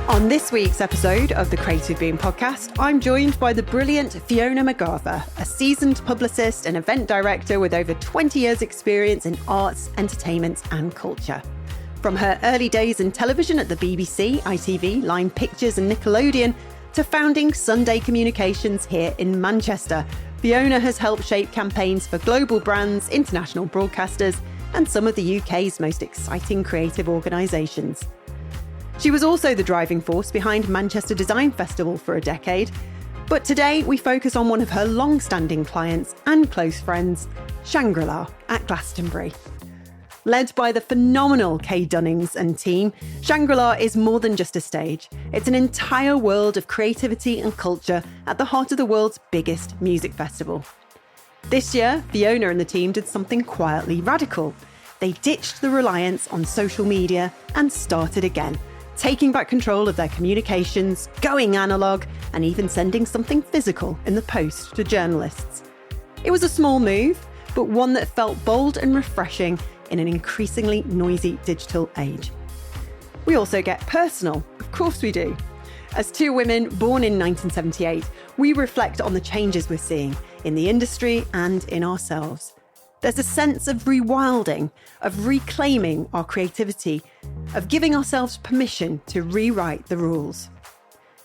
On this week's episode of the Creative Boom podcast, I'm joined by the brilliant Fiona McGarva, a seasoned publicist and event director with over 20 years' experience in arts, entertainment and culture. From her early days in television at the BBC, ITV, Line Pictures and Nickelodeon, to founding Sunday Communications here in Manchester, Fiona has helped shape campaigns for global brands, international broadcasters and some of the UK's most exciting creative organisations. She was also the driving force behind Manchester Design Festival for a decade, but today we focus on one of her long-standing clients and close friends, Shangri-La at Glastonbury. Led by the phenomenal Kay Dunnings and team, Shangri-La is more than just a stage. It's an entire world of creativity and culture at the heart of the world's biggest music festival. This year, Fiona and the team did something quietly radical. They ditched the reliance on social media and started again, taking back control of their communications, going analogue, and even sending something physical in the post to journalists. It was a small move, but one that felt bold and refreshing in an increasingly noisy digital age. We also get personal, of course we do. As two women born in 1978, we reflect on the changes we're seeing in the industry and in ourselves. There's a sense of rewilding, of reclaiming our creativity, of giving ourselves permission to rewrite the rules.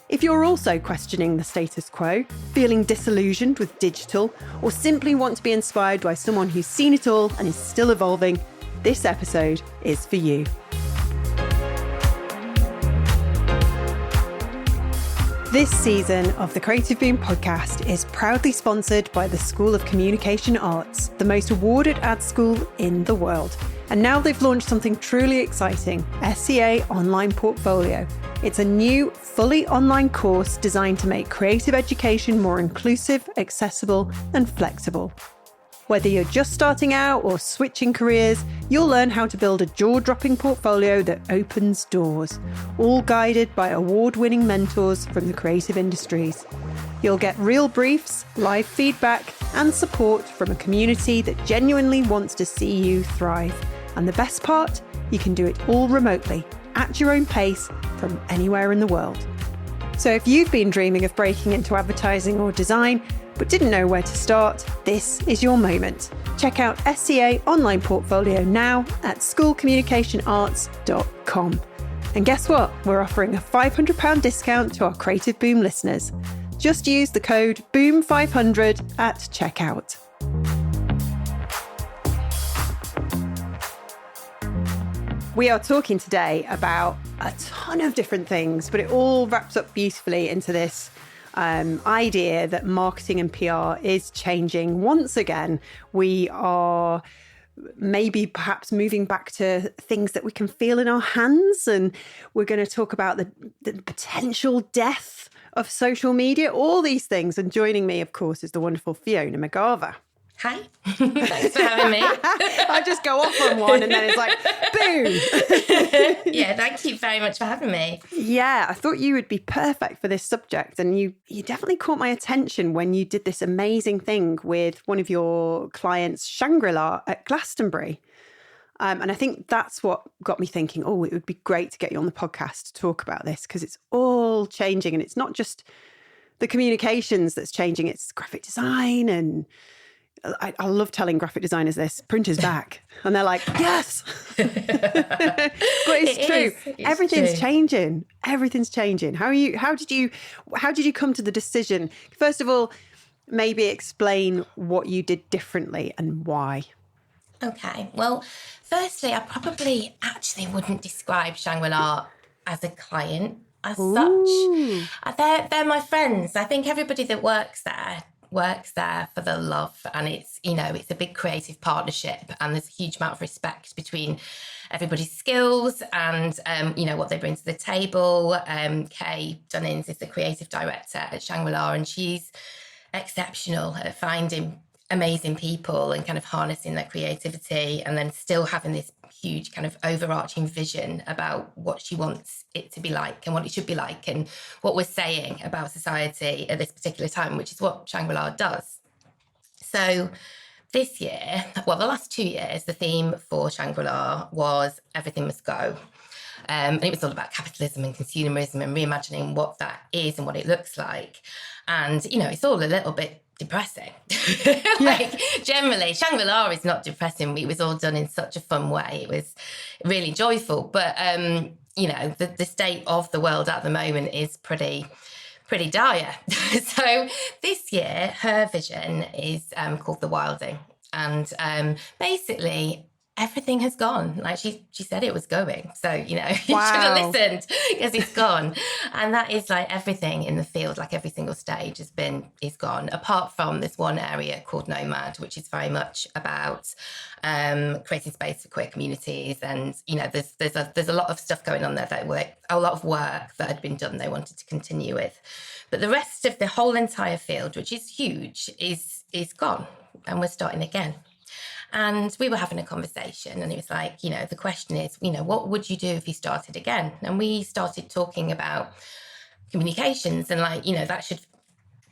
If you're also questioning the status quo, feeling disillusioned with digital, or simply want to be inspired by someone who's seen it all and is still evolving, this episode is for you. This season of the Creative Boom podcast is proudly sponsored by the School of Communication Arts, the most awarded ad school in the world. And now they've launched something truly exciting, SCA Online Portfolio. It's a new, fully online course designed to make creative education more inclusive, accessible, and flexible. Whether you're just starting out or switching careers, you'll learn how to build a jaw-dropping portfolio that opens doors, all guided by award-winning mentors from the creative industries. You'll get real briefs, live feedback, and support from a community that genuinely wants to see you thrive. And the best part, you can do it all remotely, at your own pace, from anywhere in the world. So if you've been dreaming of breaking into advertising or design, but didn't know where to start, this is your moment. Check out SCA Online Portfolio now at schoolcommunicationarts.com. And guess what? We're offering a £500 discount to our Creative Boom listeners. Just use the code BOOM500 at checkout. We are talking today about a ton of different things, but it all wraps up beautifully into this idea that marketing and PR is changing once again. We are maybe perhaps moving back to things that we can feel in our hands, and we're going to talk about the potential death of social media, all these things. And joining me, of course, is the wonderful Fiona McGarva. Hi, thanks for having me. I just go off on one and then it's like, boom. Yeah, thank you very much for having me. Yeah, I thought you would be perfect for this subject. And you definitely caught my attention when you did this amazing thing with one of your clients, Shangri-La at Glastonbury. And I think that's what got me thinking, it would be great to get you on the podcast to talk about this, because it's all changing. And it's not just the communications that's changing, it's graphic design. And I love telling graphic designers this, printers back. And they're like, yes. But it's true. Everything's changing. Everything's changing. How did you come to the decision? First of all, maybe explain what you did differently and why. Okay. Well, firstly, I probably actually wouldn't describe Shangri-La as a client as such. They're my friends. I think everybody that works there for the love, and it's a big creative partnership, and there's a huge amount of respect between everybody's skills and what they bring to the table. Kay Dunnings is the creative director at Shangri-La, and she's exceptional at finding amazing people and kind of harnessing their creativity, and then still having this huge kind of overarching vision about what she wants it to be like and what it should be like and what we're saying about society at this particular time, which is what Shangri-La does. So this year, the last 2 years, the theme for Shangri-La was Everything Must Go. And it was all about capitalism and consumerism and reimagining what that is and what it looks like. And, you know, it's all a little bit depressing. Like, generally, Shangri-La is not depressing. It was all done in such a fun way. It was really joyful. But, you know, the state of the world at the moment is pretty dire. So this year, her vision is called the Rewilding. And basically, everything has gone. Like she said it was going. So, you know, you should have listened because it's gone. And that is like everything in the field, like every single stage is gone, apart from this one area called Nomad, which is very much about creating space for queer communities. And, you know, there's a lot of stuff going on there a lot of work that had been done they wanted to continue with. But the rest of the whole entire field, which is huge, is gone. And we're starting again. And we were having a conversation and it was like, you know, the question is, you know, what would you do if you started again? And we started talking about communications and like, you know, that should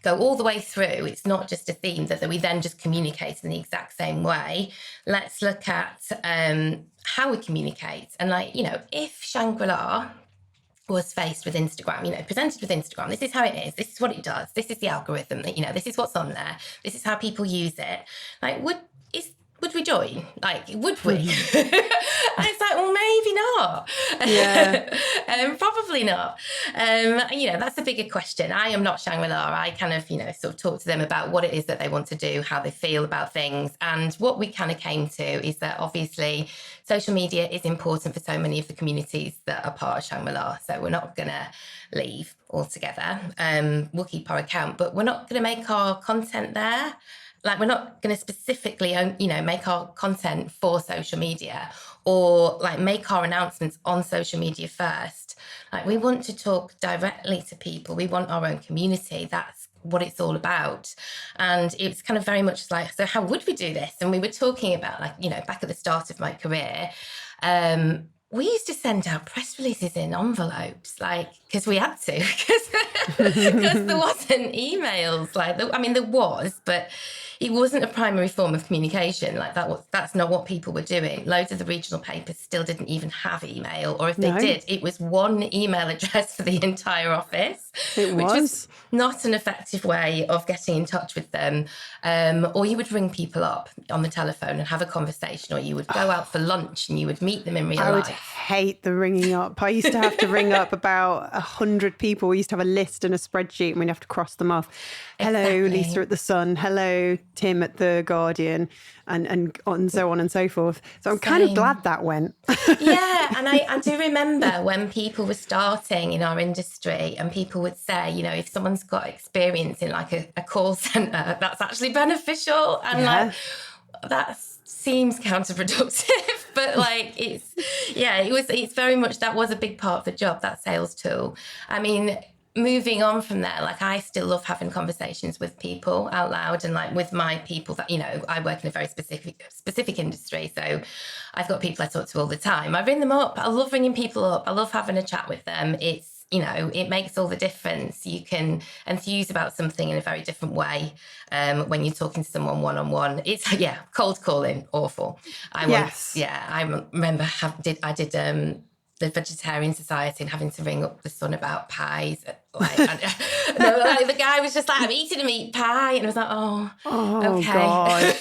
go all the way through. It's not just a theme that we then just communicate in the exact same way. Let's look at how we communicate. And like, you know, if Shangri-La was faced with Instagram, you know, presented with Instagram, this is how it is, this is what it does, this is the algorithm, that, you know, this is what's on there, this is how people use it. Like, would we join? Like, would we? And it's like, well, maybe not. Yeah. Probably not. You know, that's a bigger question. I am not Shangri-La. I kind of, you know, sort of talk to them about what it is that they want to do, how they feel about things. And what we kind of came to is that obviously social media is important for so many of the communities that are part of Shangri-La. So we're not going to leave altogether. We'll keep our account, but we're not going to make our content there. Like, we're not going to specifically, you know, make our content for social media or like make our announcements on social media first. Like, we want to talk directly to people. We want our own community. That's what it's all about. And it's kind of very much like, so how would we do this? And we were talking about, like, you know, back at the start of my career, we used to send out press releases in envelopes, like, because we had to, because there wasn't emails. Like, I mean, there was, but it wasn't a primary form of communication. Like, that's not what people were doing. Loads of the regional papers still didn't even have email, or if they did, it was one email address for the entire office, which was not an effective way of getting in touch with them. Or you would ring people up on the telephone and have a conversation, or you would go out for lunch and you would meet them in real life. I would hate the ringing up. I used to have to ring up about 100 people. We used to have a list and a spreadsheet and we'd have to cross them off. Hello, Lisa at The Sun. Hello, Tim at The Guardian, and so on and so forth. So I'm kind of glad that went. Yeah, and I do remember when people were starting in our industry and people would say, you know, if someone's got experience in like a call centre, that's actually beneficial. And like, that seems counterproductive, but like, it's very much, that was a big part of the job, that sales tool. I mean, moving on from there, like, I still love having conversations with people out loud, and like with my people that, you know, I work in a very specific industry, so I've got people I talk to all the time. I ring them up. I love ringing people up. I love having a chat with them. It's, you know, it makes all the difference. You can enthuse about something in a very different way when you're talking to someone one-on-one. It's, cold calling, awful. I remember I did the Vegetarian Society and having to ring up the Sun about pies. Like, the guy was just like, I'm eating a meat pie. And I was like, oh okay. God.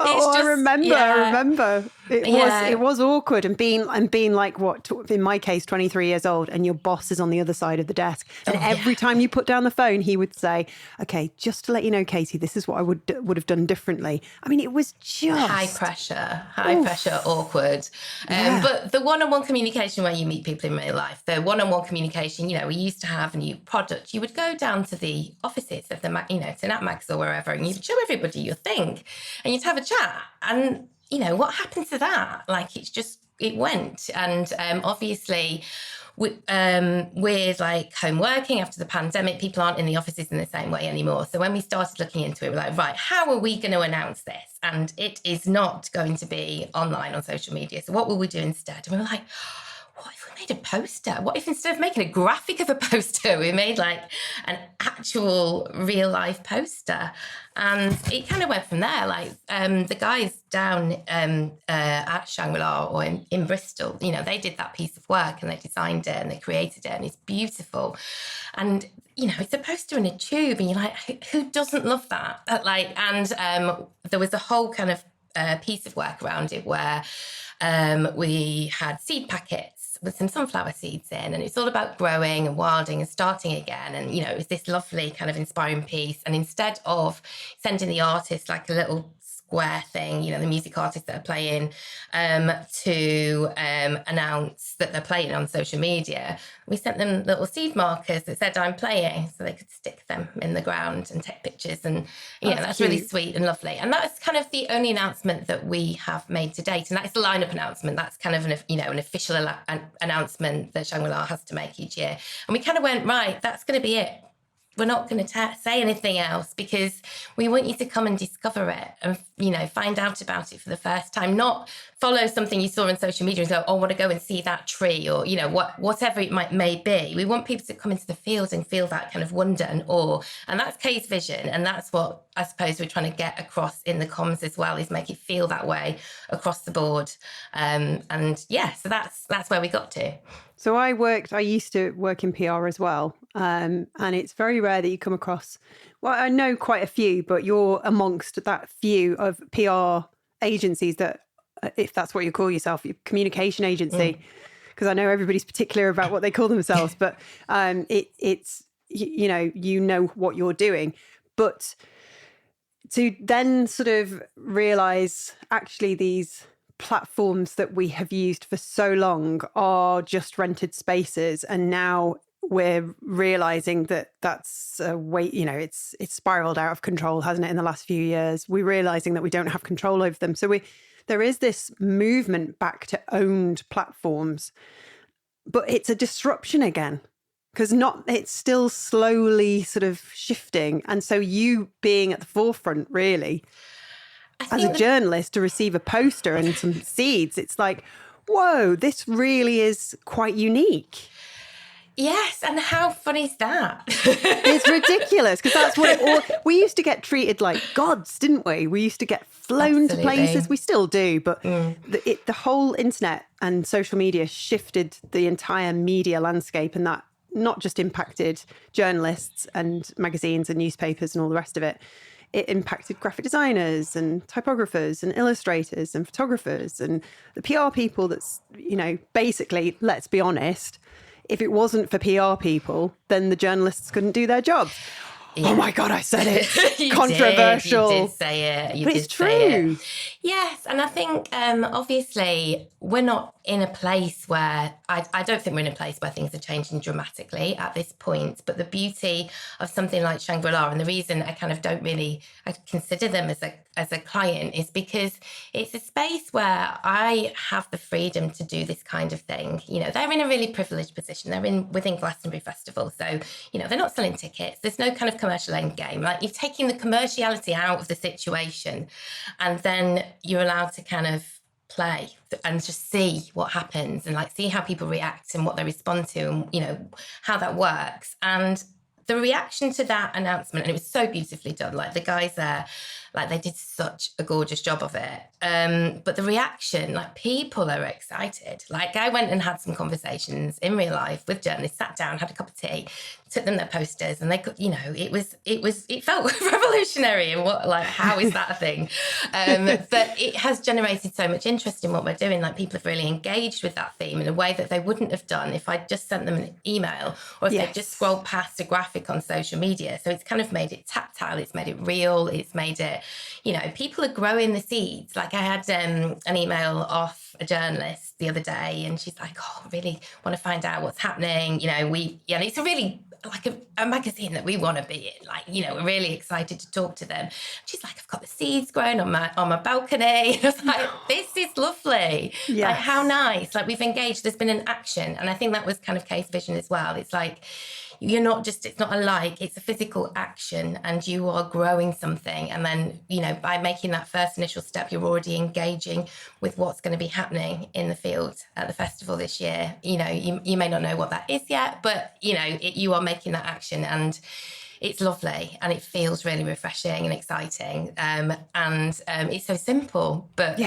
I remember. It was awkward, and being like, what, in my case, 23 years old, and your boss is on the other side of the desk. And every time you put down the phone, he would say, okay, just to let you know, Katy, this is what I would have done differently. I mean, it was just high pressure, awkward. But the one-on-one communication where you meet people in real life, the one-on-one communication, you know, we used to have a new product. You would go down to the offices of the, you know, to NatMags or wherever, and you'd show everybody your thing, and you'd have a chat. And you know, what happened to that? Like, it went. And obviously, with like home working after the pandemic, people aren't in the offices in the same way anymore. So when we started looking into it, we're like, right, how are we going to announce this? And it is not going to be online on social media. So what will we do instead? And we were like, what if we made a poster? What if instead of making a graphic of a poster, we made like an actual real life poster? And it kind of went from there. Like the guys down at Shangri-La or in Bristol, you know, they did that piece of work and they designed it and they created it and it's beautiful. And, you know, it's a poster in a tube and you're like, who doesn't love that? And there was a whole kind of piece of work around it where we had seed packets with some sunflower seeds in, and it's all about growing and wilding and starting again. And, you know, it was this lovely kind of inspiring piece. And instead of sending the artist like a little square thing, you know, the music artists that are playing, to announce that they're playing on social media, we sent them little seed markers that said I'm playing, so they could stick them in the ground and take pictures. And that's cute. Really sweet and lovely. And that's kind of the only announcement that we have made to date, and that's the lineup announcement. That's kind of an official announcement that Shangri-La has to make each year. And we kind of went, right, that's going to be it. We're not going to say anything else because we want you to come and discover it and, you know, find out about it for the first time, not follow something you saw on social media and go, oh, I want to go and see that tree or, you know, whatever it may be. We want people to come into the field and feel that kind of wonder and awe. And that's Kay's vision. And that's what I suppose we're trying to get across in the comms as well, is make it feel that way across the board. So that's where we got to. So I used to work in PR as well. And it's very rare that you come across, well, I know quite a few, but you're amongst that few of PR agencies that, if that's what you call yourself, your communication agency, because I know everybody's particular about what they call themselves, but it's, you know what you're doing. But to then sort of realize actually these platforms that we have used for so long are just rented spaces, and now we're realizing that that's a way, you know, it's spiraled out of control, hasn't it, in the last few years? We're realizing that we don't have control over them. So there is this movement back to owned platforms, but it's a disruption again, because it's still slowly sort of shifting. And so you being at the forefront, really, as a journalist, to receive a poster and some seeds, it's like, whoa, this really is quite unique. Yes, and how funny is that? It's ridiculous, because that's what we used to get treated like gods, didn't we? We used to get flown to places. We still do, but the whole internet and social media shifted the entire media landscape, and that not just impacted journalists and magazines and newspapers and all the rest of it. It impacted graphic designers and typographers and illustrators and photographers and the PR people. That's, you know, basically, let's be honest, if it wasn't for PR people, then the journalists couldn't do their jobs. Yeah. Oh my God, I said it. Controversial. You did say it. But it's true. Yes. And I think, obviously, we're not in a place where, I don't think we're in a place where things are changing dramatically at this point. But the beauty of something like Shangri-La, and the reason I kind of I consider them as a client, is because it's a space where I have the freedom to do this kind of thing. You know, they're in a really privileged position. They're within Glastonbury Festival. So, you know, they're not selling tickets. There's no kind of commercial end game. Like, you're taking the commerciality out of the situation, and then you're allowed to kind of play and just see what happens and like see how people react and what they respond to, and, you know, how that works. And the reaction to that announcement, and it was so beautifully done, like the guys there, like they did such a gorgeous job of it. But the reaction, like people are excited. Like I went and had some conversations in real life with journalists, sat down, had a cup of tea, took them their posters, and they could, you know, it felt revolutionary. And how is that a thing? But it has generated so much interest in what we're doing. Like people have really engaged with that theme in a way that they wouldn't have done if I'd just sent them an email or if they'd just scrolled past a graphic on social media. So it's kind of made it tactile, it's made it real, it's made it, you know, people are growing the seeds. Like I had an email off a journalist the other day, and she's like, oh, I really want to find out what's happening. You know, and it's a really like a magazine that we want to be in. Like, you know, we're really excited to talk to them. She's like, I've got the seeds growing on my balcony. And I was like, this is lovely. Yes. Like, how nice. Like, we've engaged. There's been an action. And I think that was kind of Kay's vision as well. It's like, you're not just, it's not a like, it's a physical action, and you are growing something. And then, you know, by making that first initial step, you're already engaging with what's going to be happening in the field at the festival this year. You know, you may not know what that is yet, but, you know, you are making that action, and it's lovely, and it feels really refreshing and exciting. And it's so simple, but,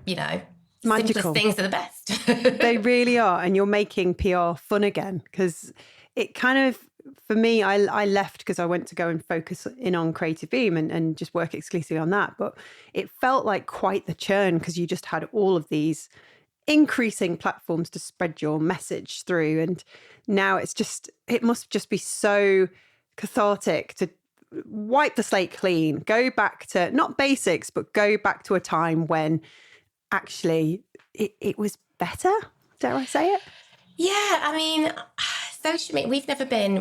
you know, magical. Simplest things are the best. They really are. And you're making PR fun again, because it kind of, for me, I left because I went to go and focus in on Creative Beam and just work exclusively on that. But it felt like quite the churn, because you just had all of these increasing platforms to spread your message through. And now it must just be so cathartic to wipe the slate clean, go back to not basics, but go back to a time when actually it was better. Dare I say it? Yeah, I mean, social media,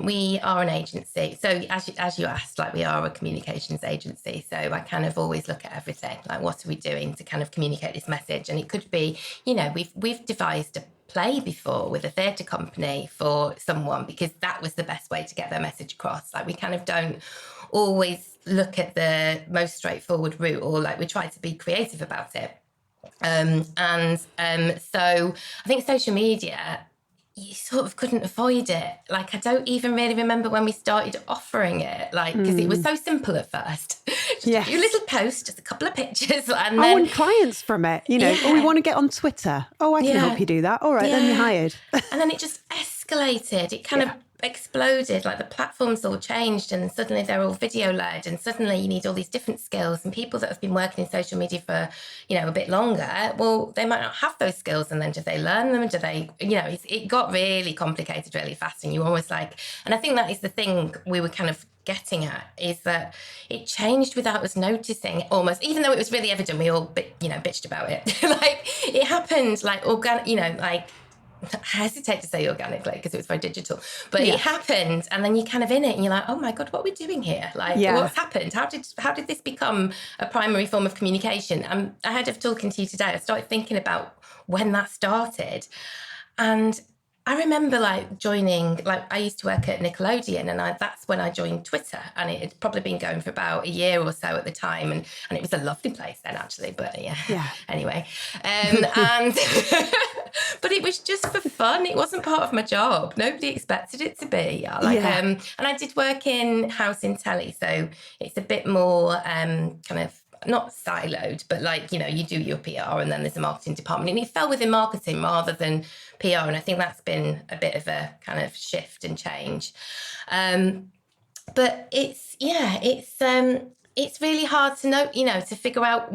we are an agency. So as you asked, like, we are a communications agency. So I kind of always look at everything, like, what are we doing to kind of communicate this message? And it could be, you know, we've devised a play before with a theatre company for someone, because that was the best way to get their message across. Like, we kind of don't always look at the most straightforward route, or like, we try to be creative about it. So I think social media, you sort of couldn't avoid it. Like, I don't even really remember when we started offering it, like, because it was so simple at first. Just a few little posts, just a couple of pictures. And then, I want clients from it, you know. Oh, we want to get on Twitter. Oh, I can help you do that. All right, then you're hired. And then it just escalated. It kind of exploded. Like, the platforms all changed, and suddenly they're all video led, and suddenly you need all these different skills. And people that have been working in social media for, you know, a bit longer, well, they might not have those skills. And then do they learn them? Do they, you know, it got really complicated really fast. And you almost like, and I think that is the thing we were kind of getting at, is that it changed without us noticing, almost, even though it was really evident. We all bitched about it. Like, it happened like organic, you know, like, I hesitate to say organically because it was very digital, but it happened, and then you're kind of in it and you're like, oh my God, what are we doing here? Like, what's happened? How did this become a primary form of communication? Ahead of talking to you today, I started thinking about when that started, and I remember like joining, like, I used to work at Nickelodeon, and that's when I joined Twitter, and it had probably been going for about a year or so at the time, and it was a lovely place then, actually, but anyway, and but it was just for fun. It wasn't part of my job. Nobody expected it to be. And I did work in house in telly, so it's a bit more kind of not siloed, but like, you know, you do your PR and then there's a marketing department, and it fell within marketing rather than PR. And I think that's been a bit of a kind of shift and change. But it's really hard to know, you know, to figure out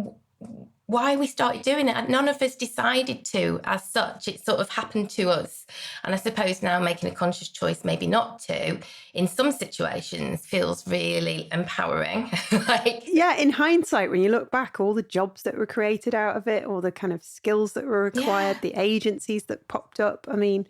why we started doing it. None of us decided to, as such. It sort of happened to us. And I suppose now making a conscious choice maybe not to, in some situations, feels really empowering. In hindsight, when you look back, all the jobs that were created out of it, all the kind of skills that were required, the agencies that popped up. I mean,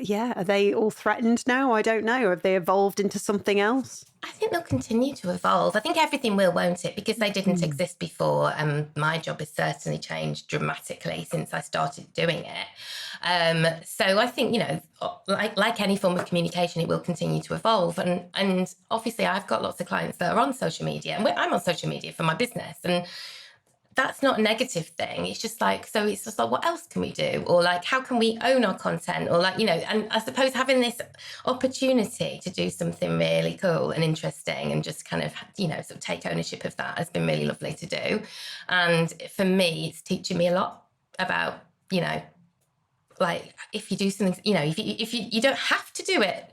are they all threatened now? I don't know. Have they evolved into something else? I think they'll continue to evolve. I think everything will, won't it? Because they didn't exist before. My job has certainly changed dramatically since I started doing it. So I think, you know, like any form of communication, it will continue to evolve. And obviously I've got lots of clients that are on social media, and I'm on social media for my business. And that's not a negative thing. It's just like, so it's just like, what else can we do? Or like, how can we own our content? Or like, you know, and I suppose having this opportunity to do something really cool and interesting and just kind of, you know, sort of take ownership of that has been really lovely to do. And for me, it's teaching me a lot about, you know, like, if you do something, you know, if you don't have to do it.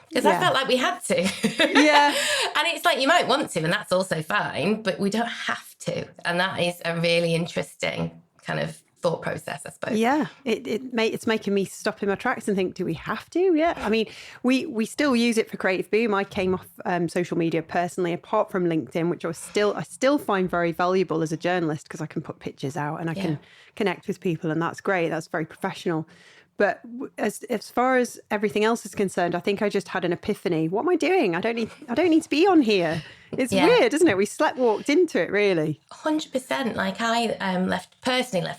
Because I felt like we had to. And it's like, you might want to, and that's also fine, but we don't have to. And that is a really interesting kind of thought process, I suppose. Yeah, it's making me stop in my tracks and think, do we have to? Yeah. I mean, we still use it for Creative Boom. I came off social media personally, apart from LinkedIn, which I still find very valuable as a journalist, because I can put pictures out and I can connect with people, and that's great. That's very professional. But as far as everything else is concerned, I think I just had an epiphany. What am I doing? I don't need to be on here. It's weird, isn't it? We walked into it, really. 100%. Like, I left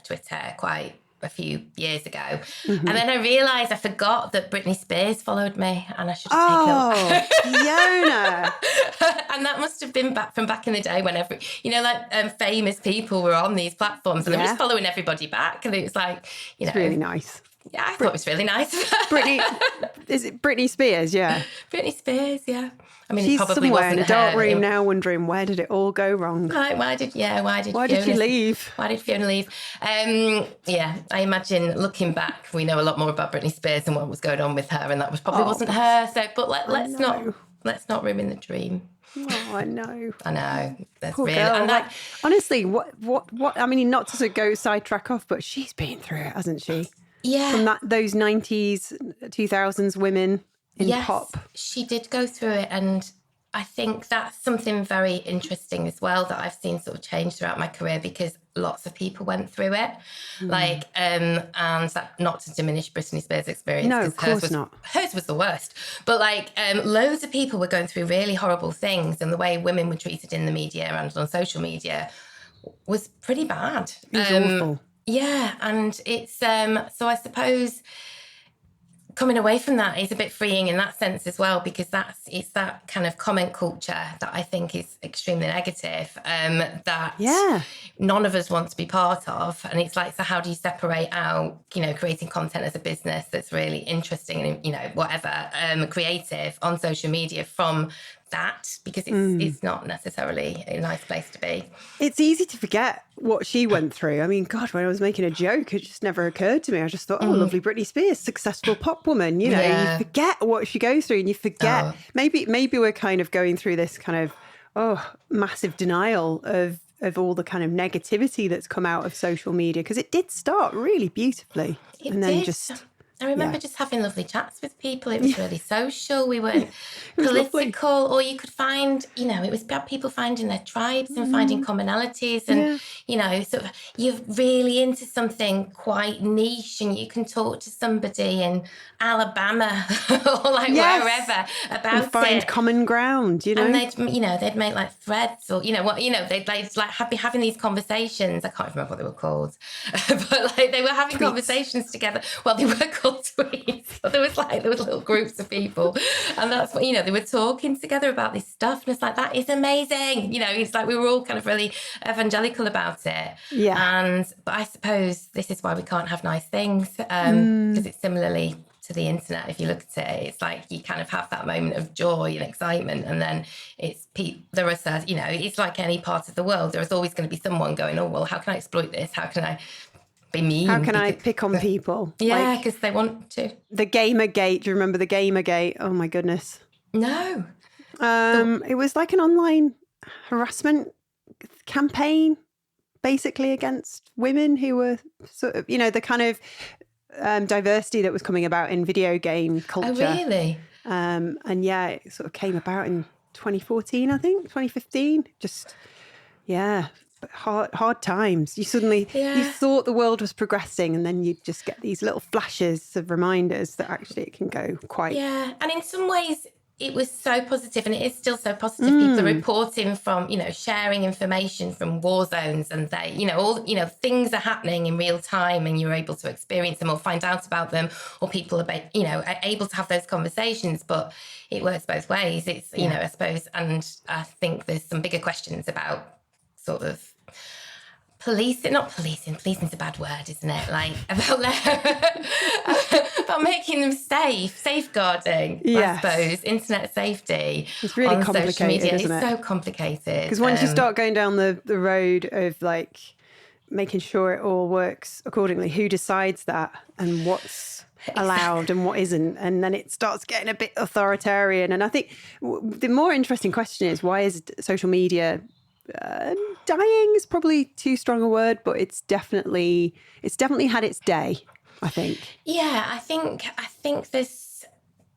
Twitter quite a few years ago. And then I realised I forgot that Britney Spears followed me, and I should have taken it. Fiona! And that must have been back in the day when famous people were on these platforms, and I'm just following everybody back, and it was like, it's really nice. Yeah, I thought it was really nice. Is it Britney Spears? Yeah. Britney Spears, yeah. I mean, she's it probably somewhere wasn't in a dark her. room now, wondering where did it all go wrong? Like, why did she leave? Why did Fiona leave? Yeah, I imagine looking back, we know a lot more about Britney Spears and what was going on with her, and that wasn't her. So, but let's not ruin the dream. Oh, I know. I know. That's Poor really girl. and that, honestly, what? I mean, not to sort of go sidetrack off, but she's been through it, hasn't she? yeah. From those 90s, 2000s women in pop. She did go through it, and I think that's something very interesting as well that I've seen sort of change throughout my career, because lots of people went through it. And that, not to diminish Britney Spears' experience. No, of course not. Hers was the worst. But loads of people were going through really horrible things, and the way women were treated in the media and on social media was pretty bad. It was awful. Yeah, and it's so I suppose coming away from that is a bit freeing in that sense as well, because it's that kind of comment culture that I think is extremely negative, that none of us want to be part of. And it's like, so how do you separate out, creating content as a business that's really interesting and, whatever, creative on social media from that, because it's not necessarily a nice place to be. It's easy to forget what she went through. I mean, God, when I was making a joke, it just never occurred to me. I just thought, lovely Britney Spears, successful pop woman. You forget what she goes through, and you forget. Maybe we're kind of going through this kind of massive denial of all the kind of negativity that's come out of social media, because it did start really beautifully. I remember just having lovely chats with people. It was really social. We weren't political, or you could find, it was about people finding their tribes and finding commonalities, and, sort of you're really into something quite niche, and you can talk to somebody in Alabama or wherever about and find common ground, And they'd make like threads, or, they'd be having these conversations. I can't remember what they were called, but they were having conversations together. Well, they were called tweets. So there was little groups of people, and that's what, they were talking together about this stuff, and it's like, that is amazing. It's like we were all kind of really evangelical about it. But I suppose this is why we can't have nice things, because it's similarly to the internet. If you look at it, it's like you kind of have that moment of joy and excitement, and then there are certain, it's like any part of the world, there is always going to be someone going, oh well, how can I exploit this, how can I be mean, how can I pick on people? Because they want to. The Gamergate, do you remember the Gamergate? Oh my goodness. No. It was like an online harassment campaign, basically, against women who were sort of, the kind of diversity that was coming about in video game culture. Oh, really? And it sort of came about in 2014, I think, 2015. Just, hard times. You suddenly, you thought the world was progressing, and then you just get these little flashes of reminders that actually it can go quite... Yeah, and in some ways it was so positive, and it is still so positive. People are reporting from, sharing information from war zones, and they, things are happening in real time, and you're able to experience them or find out about them, or people are, are able to have those conversations. But it works both ways. It's, I suppose, and I think there's some bigger questions about sort of policing's a bad word, isn't it? Like, about making them safeguarding, I suppose, internet safety. It's really complicated, social media. Isn't it? It's so complicated. Because once you start going down the road of making sure it all works accordingly, who decides that and what's allowed and what isn't, and then it starts getting a bit authoritarian. And I think the more interesting question is, why is social media dying is probably too strong a word, but it's definitely had its day, I think. I think there's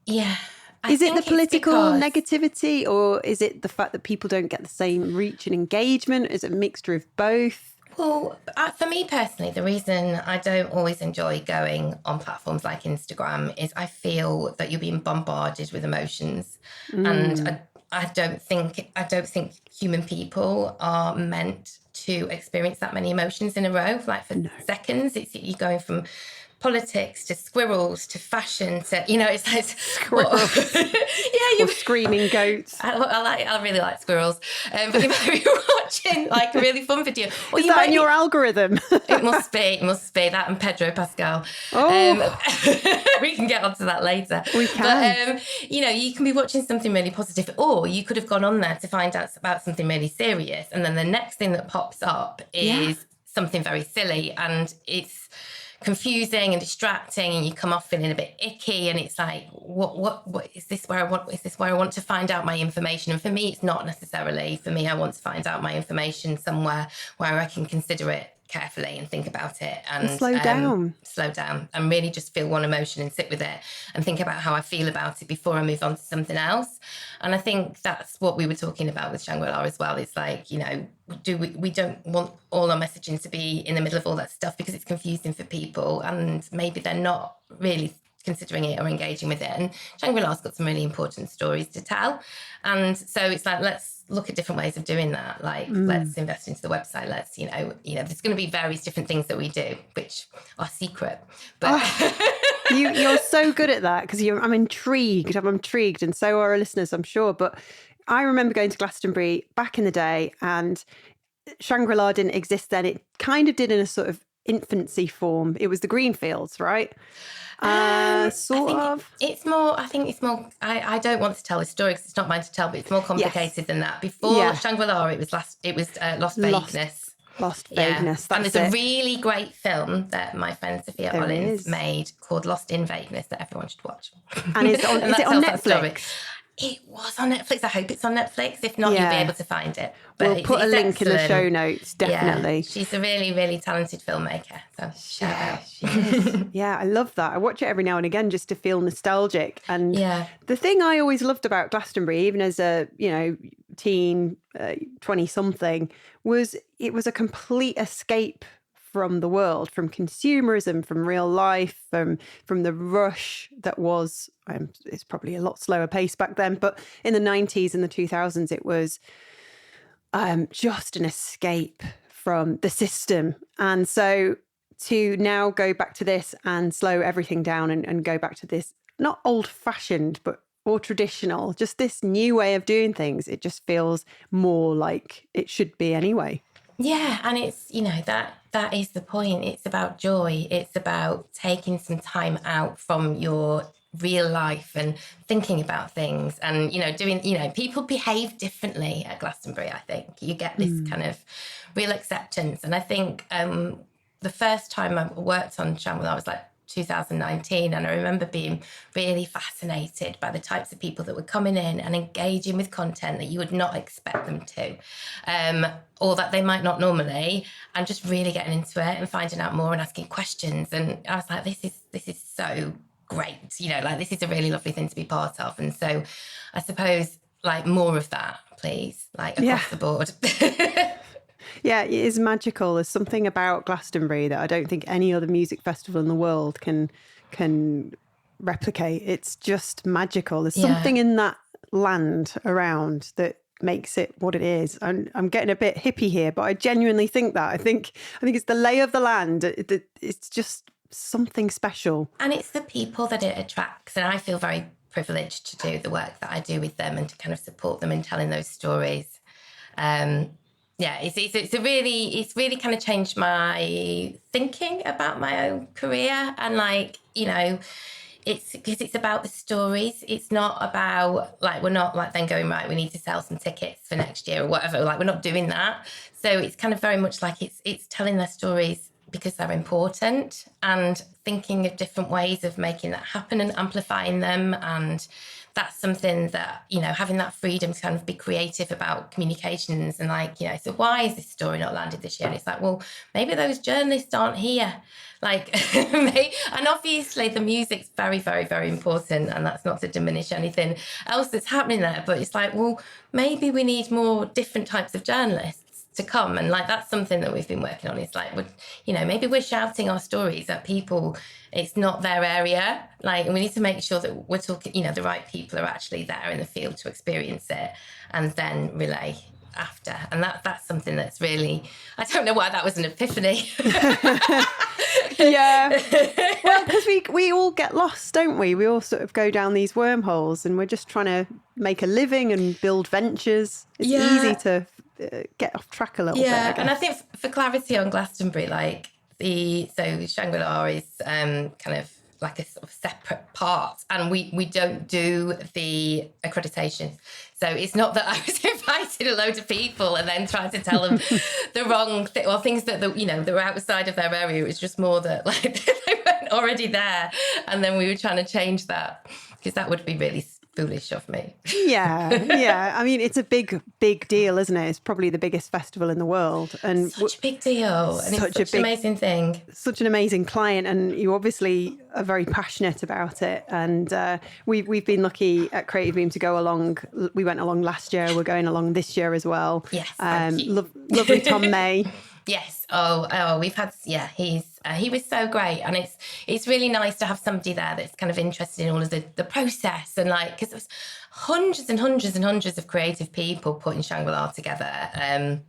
Is it the political negativity, or is it the fact that people don't get the same reach and engagement? Is it a mixture of both? Well, for me personally, the reason I don't always enjoy going on platforms like Instagram is I feel that you're being bombarded with emotions, and I don't think human people are meant to experience that many emotions in a row, like for seconds. You're going from politics to squirrels to fashion to, it's like squirrels. Or screaming goats. I really like squirrels, but you might be watching like a really fun video. Or Is that in your algorithm? It must be that and Pedro Pascal. We can get onto that later. We can. But you can be watching something really positive, or you could have gone on there to find out about something really serious, and then the next thing that pops up is something very silly, and it's confusing and distracting, and you come off feeling a bit icky, and it's like, what is this where I want to find out my information? And for me, it's not necessarily. For me, I want to find out my information somewhere where I can consider it carefully and think about it and slow down and really just feel one emotion and sit with it and think about how I feel about it before I move on to something else. And I think that's what we were talking about with Shangri-La as well. It's like, we don't want all our messaging to be in the middle of all that stuff, because it's confusing for people and maybe they're not really considering it or engaging with it. And Shangri-La's got some really important stories to tell. And so it's like, let's look at different ways of doing that. Like, let's invest into the website. Let's, there's going to be various different things that we do, which are secret. But you're so good at that, because I'm intrigued. And so are our listeners, I'm sure. But I remember going to Glastonbury back in the day, and Shangri-La didn't exist then. It kind of did in a sort of infancy form. It was the Greenfields, right? Sort of. I think it's more. I don't want to tell this story because it's not mine to tell, but it's more complicated than that. Before Shangri-La, it was Lost Vagueness. Lost Vagueness. And there's a really great film that my friend Sophia Collins made called Lost in Vagueness that everyone should watch. And is it on Netflix? It was on Netflix. I hope it's on Netflix. If not, you'll be able to find it. But we'll put a link in the show notes, definitely. Yeah, she's a really, really talented filmmaker. So shout out. She is. Yeah, I love that. I watch it every now and again just to feel nostalgic. And the thing I always loved about Glastonbury, even as a, teen, 20-something, was it was a complete escape from the world, from consumerism, from real life, from the rush that was, it's probably a lot slower pace back then, but in the 90s and the 2000s, it was just an escape from the system. And so to now go back to this and slow everything down and go back to this, not old-fashioned, but more traditional, just this new way of doing things, it just feels more like it should be anyway. Yeah, and it's, that is the point. It's about joy. It's about taking some time out from your real life and thinking about things and, doing, people behave differently at Glastonbury, I think. You get this kind of real acceptance. And I think the first time I worked on Shangri-La was like 2019, and I remember being really fascinated by the types of people that were coming in and engaging with content that you would not expect them to, or that they might not normally, and just really getting into it and finding out more and asking questions. And I was like, this is so great, this is a really lovely thing to be part of. And so I suppose more of that, please, across the board. Yeah, it is magical. There's something about Glastonbury that I don't think any other music festival in the world can replicate. It's just magical. There's something in that land around that makes it what it is. I'm getting a bit hippie here, but I genuinely think that. I think it's the lay of the land. It's just something special. And it's the people that it attracts. And I feel very privileged to do the work that I do with them and to kind of support them in telling those stories. It's really kind of changed my thinking about my own career. And it's because it's about the stories. It's not about we're not then going, right, we need to sell some tickets for next year or whatever. We're not doing that. So it's kind of very much it's telling their stories because they're important and thinking of different ways of making that happen and amplifying them. And that's something that, having that freedom to kind of be creative about communications and so why is this story not landed this year? And it's well, maybe those journalists aren't here. And obviously the music's very, very, very important, and that's not to diminish anything else that's happening there. But it's well, maybe we need more different types of journalists to come, and that's something that we've been working on. It's maybe we're shouting our stories at people. It's not their area, and we need to make sure that we're talking, the right people are actually there in the field to experience it and then relay after. And that's something that's really, I don't know why that was an epiphany. Yeah. Well, because we all get lost, don't we? We all sort of go down these wormholes and we're just trying to make a living and build ventures. It's easy to get off track a little bit, I guess. And I think for clarity on Glastonbury, like so Shangri-La is kind of like a sort of separate part, and we don't do the accreditation. So it's not that I was invited a load of people and then tried to tell them the wrong thing or things that they were outside of their area. It was just more that like they weren't already there, and then we were trying to change that, because that would be really foolish of me. Yeah. I mean, it's a big deal, isn't it? It's probably the biggest festival in the world, and such a big deal, and it's such an amazing thing. Such an amazing client, and you obviously are very passionate about it. And we've been lucky at Creative Boom to go along. We went along last year. We're going along this year as well. Yes, lovely Tom May. Yes. Oh, we've had, he was so great. And it's really nice to have somebody there that's kind of interested in all of the process, and like, because there was hundreds and hundreds and hundreds of creative people putting Shangri-La together.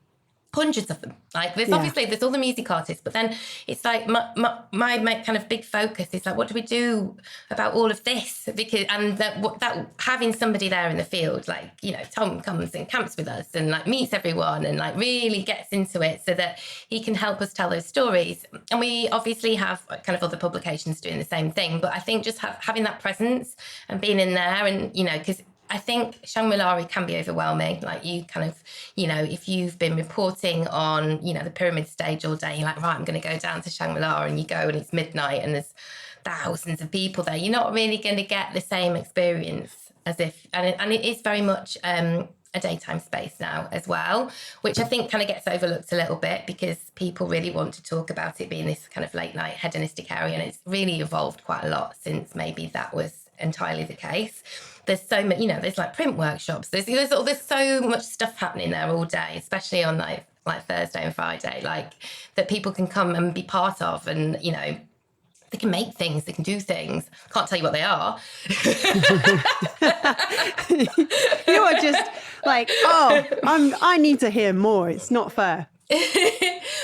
Hundreds of them. Like there's obviously there's all the music artists, but then it's like my kind of big focus is like, what do we do about all of this? Because that having somebody there in the field, like Tom comes and camps with us and like meets everyone and like really gets into it so that he can help us tell those stories. And we obviously have kind of other publications doing the same thing, but I think just having that presence and being in there, and because I think Shangri-La can be overwhelming. Like you kind of, if you've been reporting on, the pyramid stage all day, you're like, right, I'm going to go down to Shangri-La, and you go and it's midnight and there's thousands of people there. You're not really going to get the same experience as if, and it is very much a daytime space now as well, which I think kind of gets overlooked a little bit because people really want to talk about it being this kind of late night hedonistic area, and it's really evolved quite a lot since maybe that was entirely the case. There's so many, there's like print workshops. There's so much stuff happening there all day, especially on like Thursday and Friday, like that people can come and be part of, and they can make things, they can do things. Can't tell you what they are. You are just like, I need to hear more. It's not fair.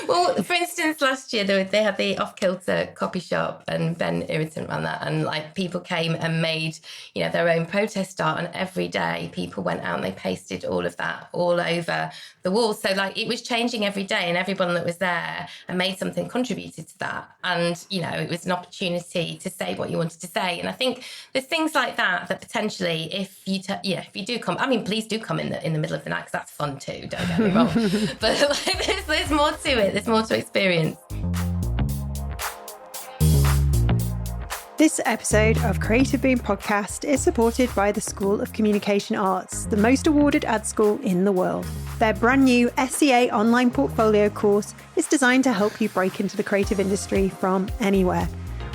Well, for instance, last year they had the Off Kilter copy shop, and Ben Irritant ran that, and like people came and made their own protest art, and every day people went out and they pasted all of that all over the walls. So like it was changing every day, and everyone that was there and made something contributed to that, and it was an opportunity to say what you wanted to say. And I think there's things like that potentially, if you do come, I mean, please do come in the middle of the night, because that's fun too, don't get me wrong. But like there's more to it. There's more to experience. This episode of Creative Boom Podcast is supported by the School of Communication Arts, the most awarded ad school in the world. Their brand new SCA online portfolio course is designed to help you break into the creative industry from anywhere.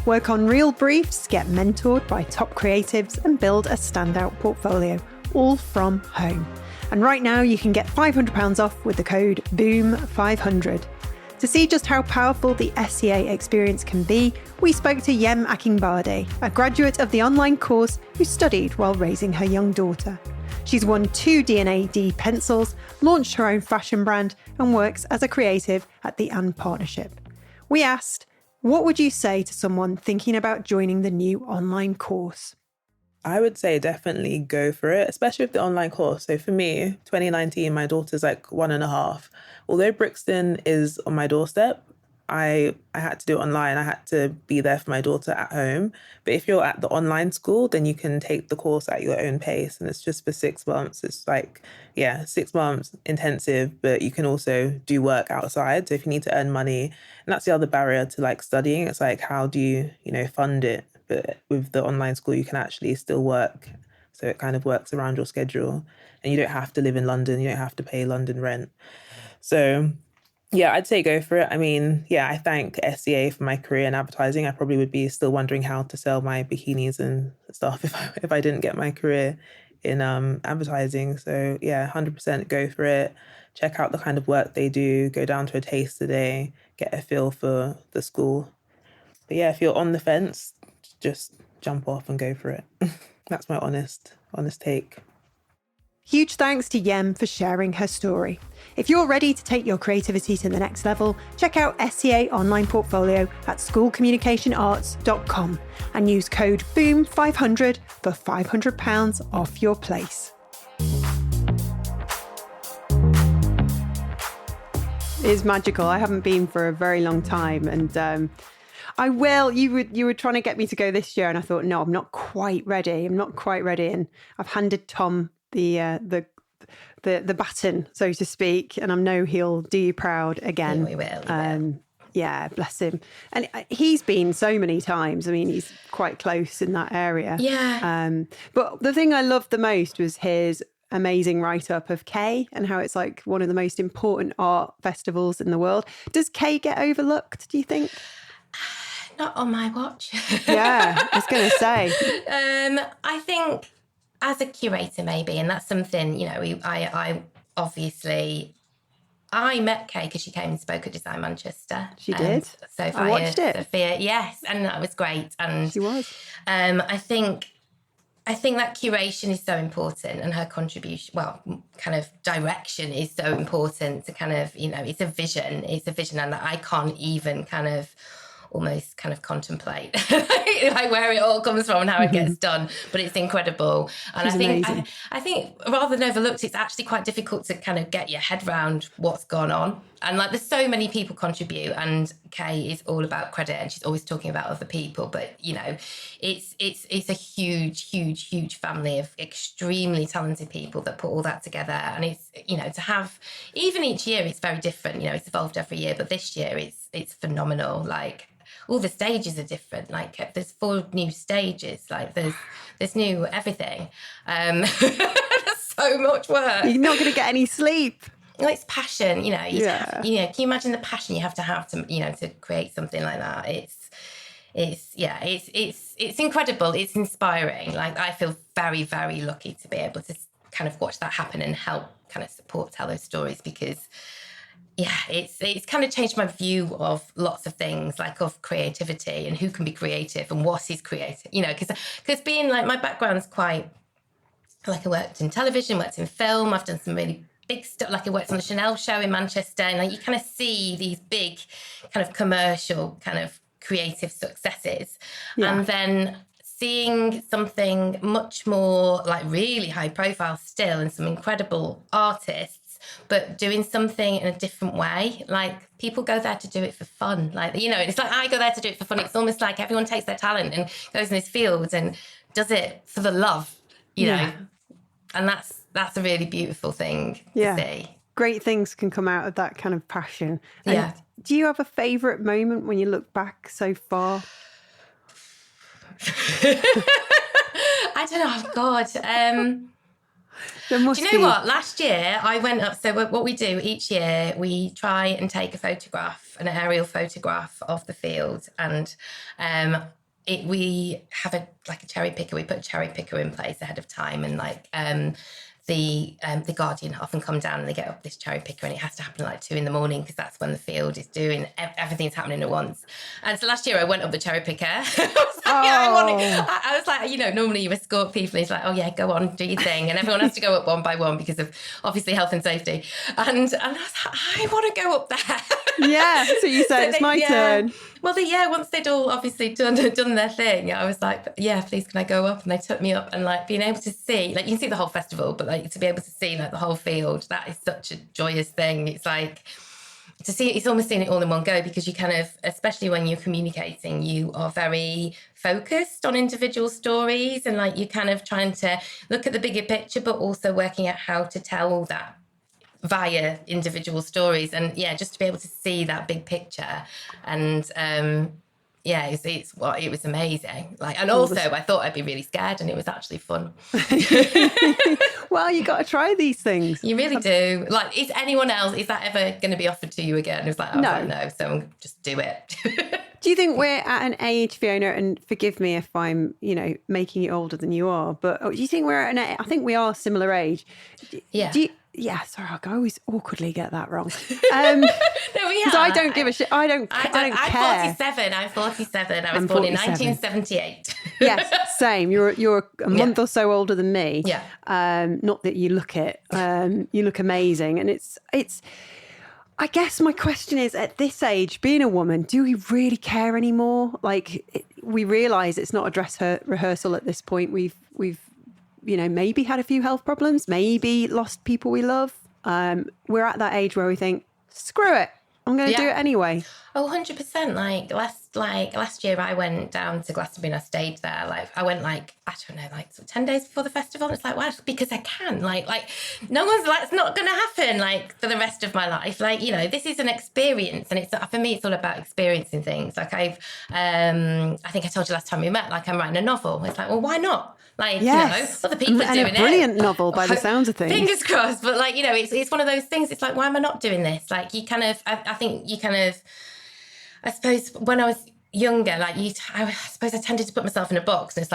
Work on real briefs, get mentored by top creatives, and build a standout portfolio, all from home. And right now you can get £500 off with the code BOOM500. To see just how powerful the SCA experience can be, we spoke to Yem Akingbade, a graduate of the online course who studied while raising her young daughter. She's won 2 D&AD pencils, launched her own fashion brand, and works as a creative at the And Partnership. We asked, what would you say to someone thinking about joining the new online course? I would say definitely go for it, especially with the online course. So for me, 2019, my daughter's like 1.5. Although Brixton is on my doorstep, I had to do it online. I had to be there for my daughter at home. But if you're at the online school, then you can take the course at your own pace. And it's just for 6 months. It's like, 6 months intensive, but you can also do work outside. So if you need to earn money, and that's the other barrier to like studying, it's like, how do you, fund it? But with the online school, you can actually still work. So it kind of works around your schedule, and you don't have to live in London. You don't have to pay London rent. So I'd say go for it. I mean, I thank SCA for my career in advertising. I probably would be still wondering how to sell my bikinis and stuff if I didn't get my career in advertising. So 100% go for it. Check out the kind of work they do. Go down to a taster day. Get a feel for the school. But if you're on the fence, just jump off and go for it. That's my honest take. Huge thanks to Yem for sharing her story. If you're ready to take your creativity to the next level, check out SCA Online Portfolio at schoolcommunicationarts.com and use code BOOM500 for £500 off your place. It's magical. I haven't been for a very long time, and I will. You were trying to get me to go this year, and I thought, no, I'm not quite ready. And I've handed Tom the baton, so to speak, and I know he'll do you proud again. Yeah, we will. Yeah, bless him. And he's been so many times. I mean, he's quite close in that area. Yeah. But the thing I loved the most was his amazing write-up of K and how it's like one of the most important art festivals in the world. Does K get overlooked, do you think? Not on my watch. Yeah, I was going to say. I think as a curator, maybe, and that's something, I obviously... I met Kay because she came and spoke at Design Manchester. She did? Sophia, I watched it. Sophia, yes, and that was great. And she was. I think that curation is so important, and her contribution, kind of direction is so important to kind of, it's a vision, and that I can't even almost contemplate like where it all comes from and how it gets done, but it's incredible. And I think rather than overlooked, it's actually quite difficult to kind of get your head around what's gone on. And like, there's so many people contribute, and Kay is all about credit, and she's always talking about other people. But it's a huge family of extremely talented people that put all that together. And it's to have, even each year it's very different. It's evolved every year, but this year it's phenomenal. Like, all the stages are different. Like, there's 4 new stages. Like, there's new everything. There's so much work. You're not going to get any sleep. Well, it's passion, can you imagine the passion you have to create something like that? It's incredible. It's inspiring. Like, I feel very, very lucky to be able to kind of watch that happen and help kind of tell those stories, because it's kind of changed my view of lots of things, like of creativity and who can be creative and what is creative, because being like, my background's quite, like, I worked in television, worked in film, I've done some really big stuff, like I worked on the Chanel show in Manchester, and like, you kind of see these big kind of commercial kind of creative successes, and then seeing something much more like really high profile still, and some incredible artists, but doing something in a different way. Like, people go there to do it for fun. Like, it's like, I go there to do it for fun. It's almost like everyone takes their talent and goes in this field and does it for the love, you know. And that's a really beautiful thing to see. Great things can come out of that kind of passion. And do you have a favourite moment when you look back so far? I don't know. Oh, God. Do you know what? Last year I went up. So what we do each year, we try and take a photograph, an aerial photograph of the field, and we have a cherry picker. We put a cherry picker in place ahead of time, and the Guardian often come down and they get up this cherry picker, and it has to happen at 2 a.m, because that's when the field is doing, everything's happening at once. And so last year I went up the cherry picker. I was like, normally you escort people, and he's like, oh yeah, go on, do your thing, and everyone has to go up one by one because of obviously health and safety. And I was like, I want to go up there. Yeah, so you said it's my turn. Well, once they'd all obviously done their thing, I was like, yeah, please, can I go up? And they took me up, and being able to see, you can see the whole festival, but to be able to see the whole field, that is such a joyous thing. It's like, to see, it's almost seeing it all in one go, because you kind of, especially when you're communicating, you are very focused on individual stories, and you're kind of trying to look at the bigger picture, but also working out how to tell that via individual stories. And just to be able to see that big picture, and it was amazing. And also I thought I'd be really scared, and it was actually fun. Well, you got to try these things. You really do. Is that ever going to be offered to you again? It was like, no, so just do it. Do you think we're at an age, Fiona, and forgive me if I'm, making it older than you are, but do you think we're at I think we are similar age. Yeah. Sorry, I always awkwardly get that wrong. No, we are. I don't give a shit. I don't care. I'm 47. I was born in 1978. Yes, same. You're a month or so older than me. Yeah. Not that you look it. You look amazing, and it's. I guess my question is, at this age, being a woman, do we really care anymore? Like, we realise it's not a dress rehearsal at this point. We've maybe had a few health problems, maybe lost people we love. We're at that age where we think, screw it, I'm going to do it anyway. Oh, 100%. Last year I went down to Glastonbury and I stayed there. I went 10 days before the festival. And it's why? Because I can. No one's it's not going to happen for the rest of my life. This is an experience, and it's for me it's all about experiencing things. I think I told you last time we met. I'm writing a novel. It's well, why not? Other people are doing it. And a brilliant novel by the sounds of things. Fingers crossed. But it's one of those things. It's why am I not doing this? I suppose when I was younger, I suppose I tended to put myself in a box, and it's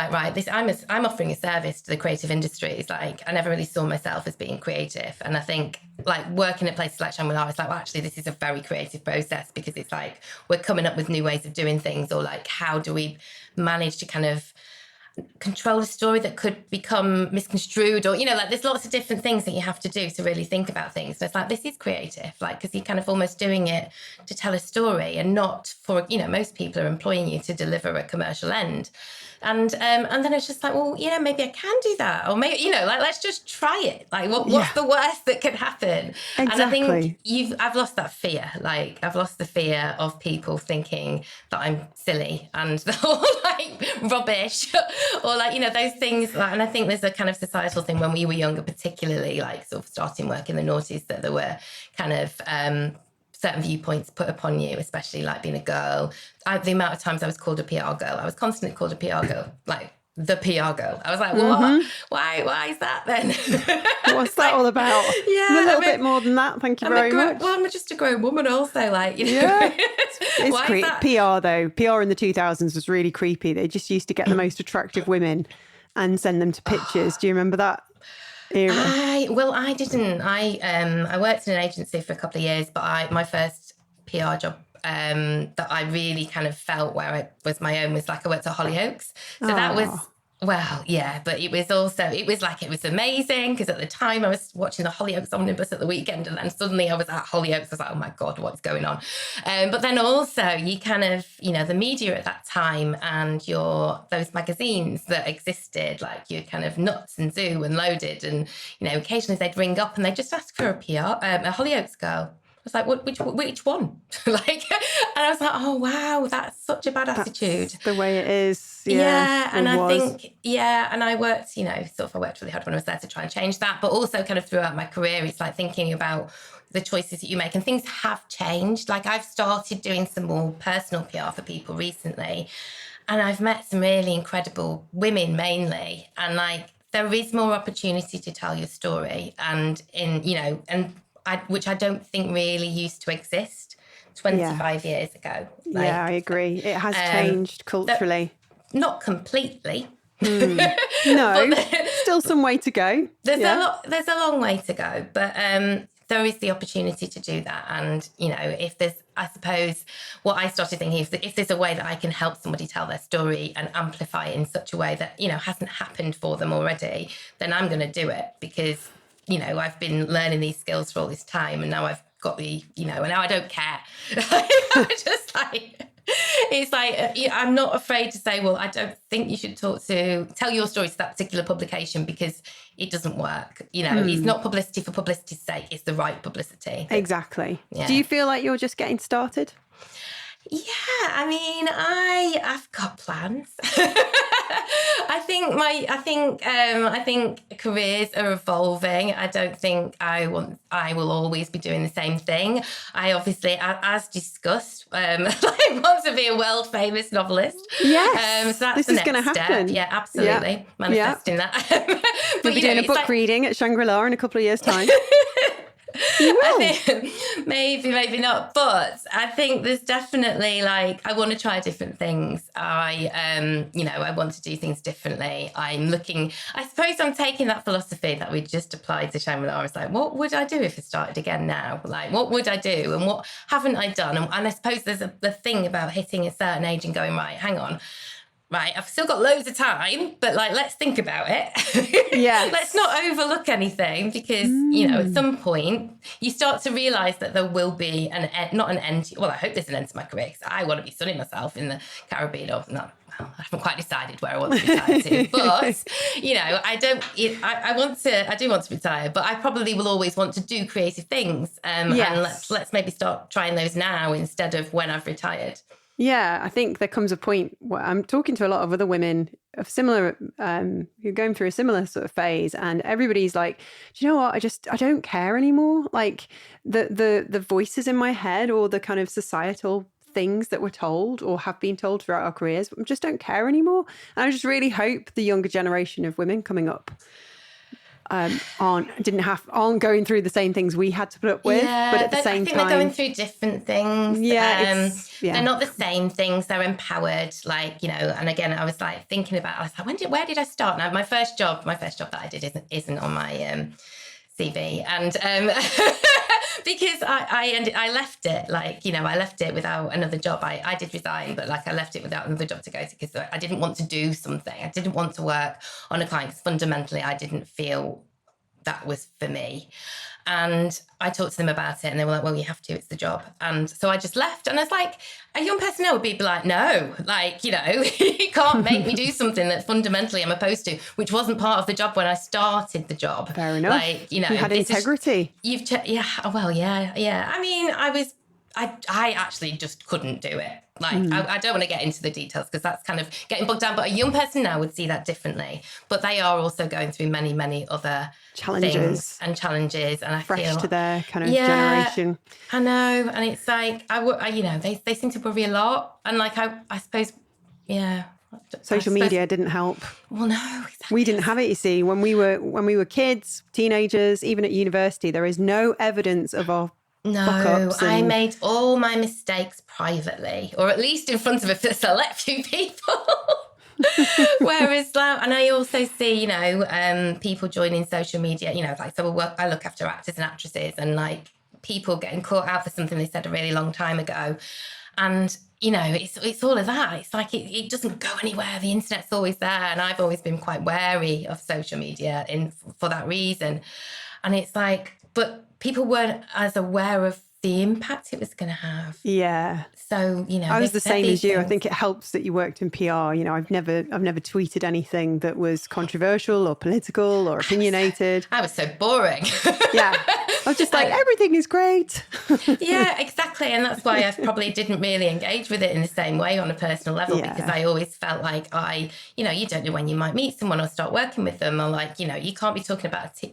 I'm offering a service to the creative industries. I never really saw myself as being creative, and I think working at places like Shangri-La, it's actually this is a very creative process, because it's we're coming up with new ways of doing things, or how do we manage to kind of control a story that could become misconstrued, or there's lots of different things that you have to do to really think about things. So it's this is creative, because you're kind of almost doing it to tell a story, and not for most people are employing you to deliver a commercial end. And then it's just maybe I can do that, or maybe let's just try it. What's the worst that could happen? Exactly. And I think I've lost that fear. I've lost the fear of people thinking that I'm silly and rubbish, or those things. And I think there's a kind of societal thing when we were younger, particularly sort of starting work in the noughties, that there were kind of certain viewpoints put upon you, especially being a girl. The amount of times I was called a PR girl, I was constantly called a PR girl, the PR girl. I was what? Why is that then? What's that all about? Yeah, I'm a little bit more than that. Thank you very much. Well, I'm just a grown woman also, Yeah. It's creepy. PR though. PR in the 2000s was really creepy. They just used to get the most attractive women and send them to pictures. Do you remember that era? I didn't. I worked in an agency for a couple of years, but my first PR job that I really kind of felt where it was my own was I worked at Hollyoaks. So that was, but it was amazing, because at the time I was watching the Hollyoaks omnibus at the weekend, and then suddenly I was at Hollyoaks. I was oh my God, what's going on? But then also you kind of, the media at that time, and those magazines that existed, your kind of Nuts and Zoo and Loaded, and, occasionally they'd ring up and they'd just ask for a Hollyoaks girl. I was which one? And I was oh wow, that's such a bad attitude. That's the way it is. And I think, and I worked, I worked really hard when I was there to try and change that. But also kind of throughout my career, it's thinking about the choices that you make, and things have changed. I've started doing some more personal PR for people recently, and I've met some really incredible women mainly. And there is more opportunity to tell your story, and which I don't think really used to exist 25 years ago. I agree. It has changed culturally. Not completely. No, still some way to go. There's a long way to go, but there is the opportunity to do that. And, if there's, I suppose, what I started thinking, if there's a way that I can help somebody tell their story and amplify it in such a way that, hasn't happened for them already, then I'm going to do it, because I've been learning these skills for all this time, and now I've got and now I don't care. I'm just I'm not afraid to say, well, I don't think you should tell your story to that particular publication, because it doesn't work. It's not publicity for publicity's sake. It's the right publicity. Exactly. Yeah. Do you feel like you're just getting started? Yeah, I mean, I've got plans. I think careers are evolving. I don't think I will always be doing the same thing. I obviously, as discussed, want to be a world famous novelist. Yes, so that's this is going to happen. Yeah, absolutely, manifesting that. We'll be doing a book reading at Shangri-La in a couple of years' time. You will. I think maybe not, but I think there's definitely like I want to try different things. I want to do things differently. I suppose I'm taking that philosophy that we just applied to Shangri-La. I was like, what would I do if it started again now? Like, what would I do, and what haven't I done? And I suppose there's the thing about hitting a certain age and going, right, hang on. Right, I've still got loads of time, but like, let's think about it. Yes. Let's not overlook anything, because, at some point you start to realise that there will be not an end. Well, I hope there's an end to my career, because I want to be sunning myself in the Caribbean or not. Well, I haven't quite decided where I want to retire to, but I do want to retire, but I probably will always want to do creative things. And let's maybe start trying those now instead of when I've retired. Yeah, I think there comes a point where I'm talking to a lot of other women of similar, who are going through a similar sort of phase, and everybody's like, do you know what? I don't care anymore. Like the voices in my head, or the kind of societal things that we're told or have been told throughout our careers, I just don't care anymore. And I just really hope the younger generation of women coming up aren't going through the same things we had to put up with, but at the same time, I think they're going through different things. They're not the same things. They're empowered, and again, I was like thinking about, I was like, where did I start? Now, my first job that I did isn't on my CV, and because I left it, I left it without another job. I did resign, but I left it without another job to go to, because I didn't want to do something. I didn't want to work on a client, because fundamentally I didn't feel that was for me. And I talked to them about it, and they were like, well, you have to, it's the job. And so I just left. And I was like, a young person now would be like, no, you can't make me do something that fundamentally I'm opposed to, which wasn't part of the job when I started the job. Fair enough. You had integrity. Yeah. I mean, I actually just couldn't do it. I don't want to get into the details, because that's kind of getting bogged down. But a young person now would see that differently. But they are also going through many, many other challenges. And I fresh feel to their kind of generation. I know, and it's like they seem to worry a lot, and I suppose, yeah. Social media didn't help. Well, no, exactly. We didn't have it, you see. When we were kids, teenagers, even at university, there is no evidence of our fuck-ups. I made all my mistakes privately, or at least in front of a select few people. Whereas and I also see, people joining social media, I look after actors and actresses, and people getting caught out for something they said a really long time ago. And, it's all of that. It's it doesn't go anywhere. The internet's always there. And I've always been quite wary of social media for that reason. And it's but people weren't as aware of the impact it was going to have. Yeah. So, I was the same as you. I think it helps that you worked in PR. I've never tweeted anything that was controversial or political or opinionated. I was so boring. Yeah. I was just everything is great. Yeah, exactly. And that's why I probably didn't really engage with it in the same way on a personal level, because I always felt like you don't know when you might meet someone or start working with them, or you can't be talking about, so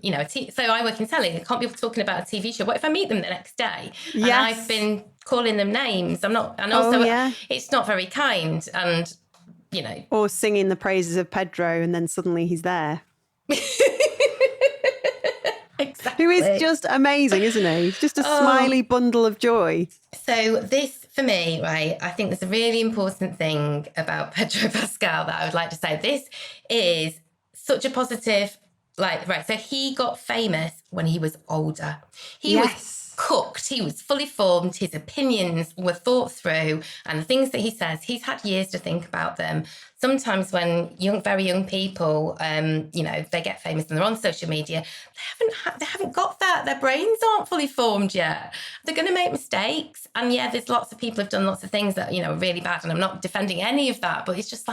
I work in telly, you can't be talking about a TV show. What if I meet them the next day? Yes. And I've been calling them names. I'm not, and also it's not very kind, and, Or singing the praises of Pedro and then suddenly he's there. Exactly. Who is just amazing, isn't he? He's just a smiley bundle of joy. So this, for me, right, I think there's a really important thing about Pedro Pascal that I would like to say. This is such a positive, so he got famous when he was older. He was cooked. He was fully formed. His opinions were thought through, and the things that he says, he's had years to think about them. Sometimes when very young people, they get famous and they're on social media, they haven't got that. Their brains aren't fully formed yet. They're going to make mistakes. And there's lots of people who've done lots of things that, are really bad. And I'm not defending any of that, but it's just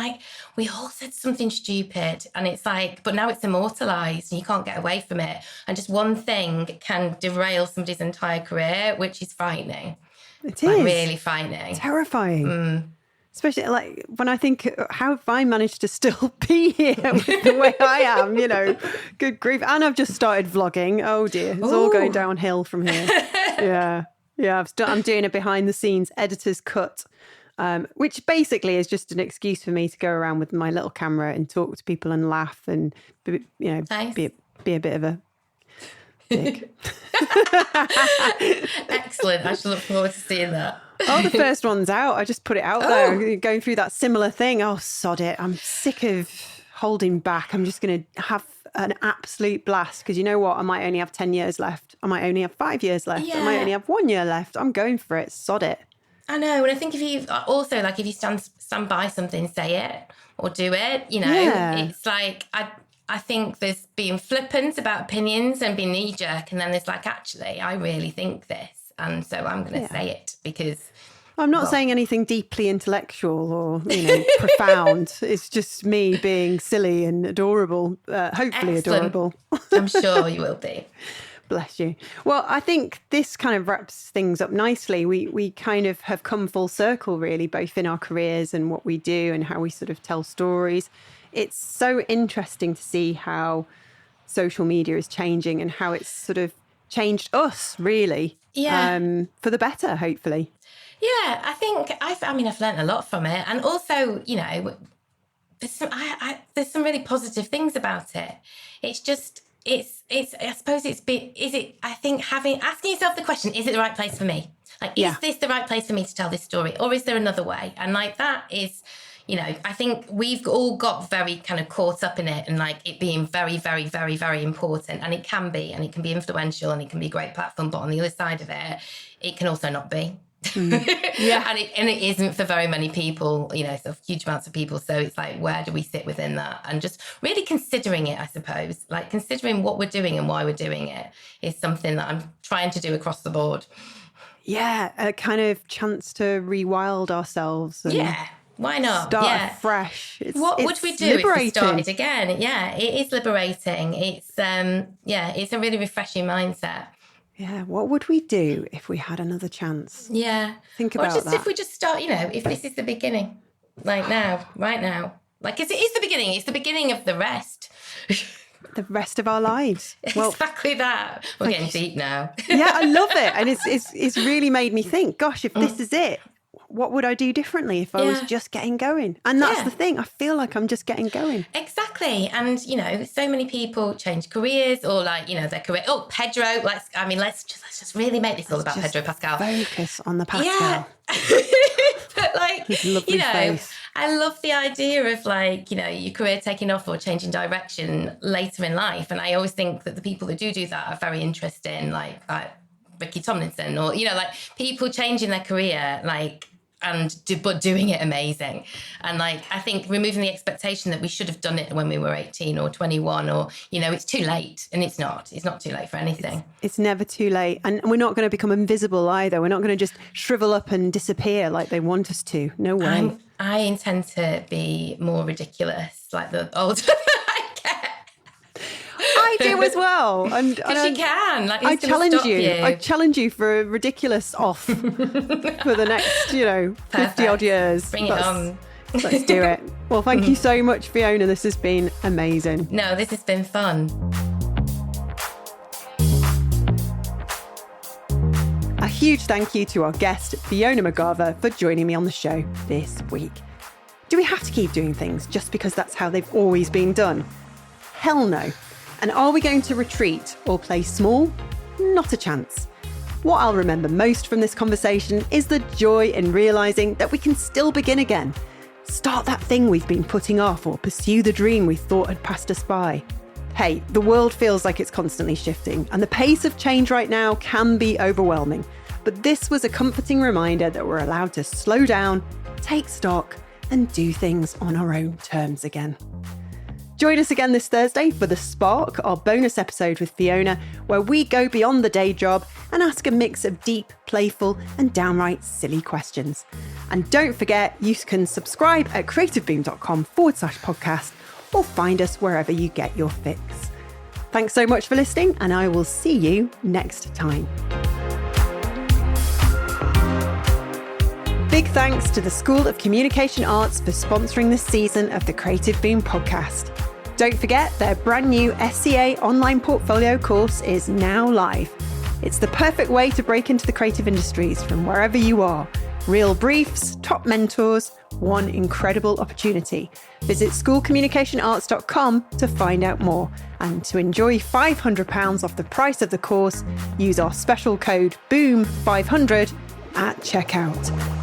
we all said something stupid. And it's but now it's immortalised and you can't get away from it. And just one thing can derail somebody's entire career, which is frightening. It is. Really frightening. Terrifying. Especially when I think, how have I managed to still be here with the way I am, good grief. And I've just started vlogging. Oh dear, it's all going downhill from here. Yeah. I'm doing a behind the scenes editor's cut, which basically is just an excuse for me to go around with my little camera and talk to people and laugh and, nice. be a bit of a Dig. Excellent. I shall look forward to seeing that. Oh, the first one's out. I just put it out there. Going through that similar thing. Oh, sod it. I'm sick of holding back. I'm just going to have an absolute blast, because you know what? I might only have 10 years left. I might only have 5 years left. Yeah. I might only have 1 year left. I'm going for it. Sod it. I know. And I think if you also, like, if you stand by something, say it or do it, you know, it's like, I think there's being flippant about opinions and being knee-jerk, and then there's like, actually, I really think this, and so I'm going to say it, because... I'm not saying anything deeply intellectual or, profound. It's just me being silly and adorable, hopefully adorable. I'm sure you will be. Bless you. Well, I think this kind of wraps things up nicely. We kind of have come full circle, really, both in our careers and what we do and how we sort of tell stories. It's so interesting to see how social media is changing and how it's sort of changed us, really. Yeah. For the better, hopefully. Yeah, I think I've learned a lot from it, and also, there's some really positive things about it. It's just I suppose asking yourself the question, is it the right place for me? Like, is this the right place for me to tell this story, or is there another way? And like, that is, I think we've all got very kind of caught up in it, and like it being very, very, very, very important, and it can be influential, and it can be a great platform, but on the other side of it, it can also not be. Yeah. and it isn't for very many people, so huge amounts of people. So it's like, where do we sit within that? And just really considering it, I suppose, like considering what we're doing and why we're doing it is something that I'm trying to do across the board. Yeah, a kind of chance to rewild ourselves. And why not? Start fresh. What would we do if we started again? Yeah, it is liberating. It's it's a really refreshing mindset. Yeah, what would we do if we had another chance? Yeah. Think about that. Or just that. if we just start, if this is the beginning, like now, right now. Like, it is the beginning. It's the beginning of the rest. The rest of our lives. Well, exactly that. We're getting deep now. Yeah, I love it. And it's really made me think, gosh, if this is it, what would I do differently if I was just getting going? And that's the thing. I feel like I'm just getting going. Exactly. And, so many people change careers, or like, their career. Oh, Pedro. Let's just really make this all about Pedro Pascal. Focus on the Pascal. Yeah. But like, his lovely face. I love the idea of like, your career taking off or changing direction later in life. And I always think that the people that do that are very interesting, like Ricky Tomlinson, or, like people changing their career, like, but doing it amazing. And like, I think removing the expectation that we should have done it when we were 18 or 21, or, it's too late. And it's not too late for anything. It's never too late. And we're not going to become invisible either. We're not going to just shrivel up and disappear like they want us to. No way. I intend to be more ridiculous, like the older I get. I do as well. And you can. Like, I challenge you. I challenge you for a ridiculous off for the next, 50 odd years. Bring it on. Let's do it. Well, thank you so much, Fiona. This has been amazing. No, this has been fun. A huge thank you to our guest, Fiona McGarva, for joining me on the show this week. Do we have to keep doing things just because that's how they've always been done? Hell no. And are we going to retreat or play small? Not a chance. What I'll remember most from this conversation is the joy in realising that we can still begin again. Start that thing we've been putting off, or pursue the dream we thought had passed us by. Hey, the world feels like it's constantly shifting, and the pace of change right now can be overwhelming. But this was a comforting reminder that we're allowed to slow down, take stock, and do things on our own terms again. Join us again this Thursday for The Spark, our bonus episode with Fiona, where we go beyond the day job and ask a mix of deep, playful, and downright silly questions. And don't forget, you can subscribe at creativeboom.com/podcast or find us wherever you get your fix. Thanks so much for listening, and I will see you next time. Big thanks to the School of Communication Arts for sponsoring this season of the Creative Boom podcast. Don't forget, their brand new SCA online portfolio course is now live. It's the perfect way to break into the creative industries from wherever you are. Real briefs, top mentors, one incredible opportunity. Visit schoolcommunicationarts.com to find out more. And to enjoy £500 off the price of the course, use our special code BOOM500 at checkout.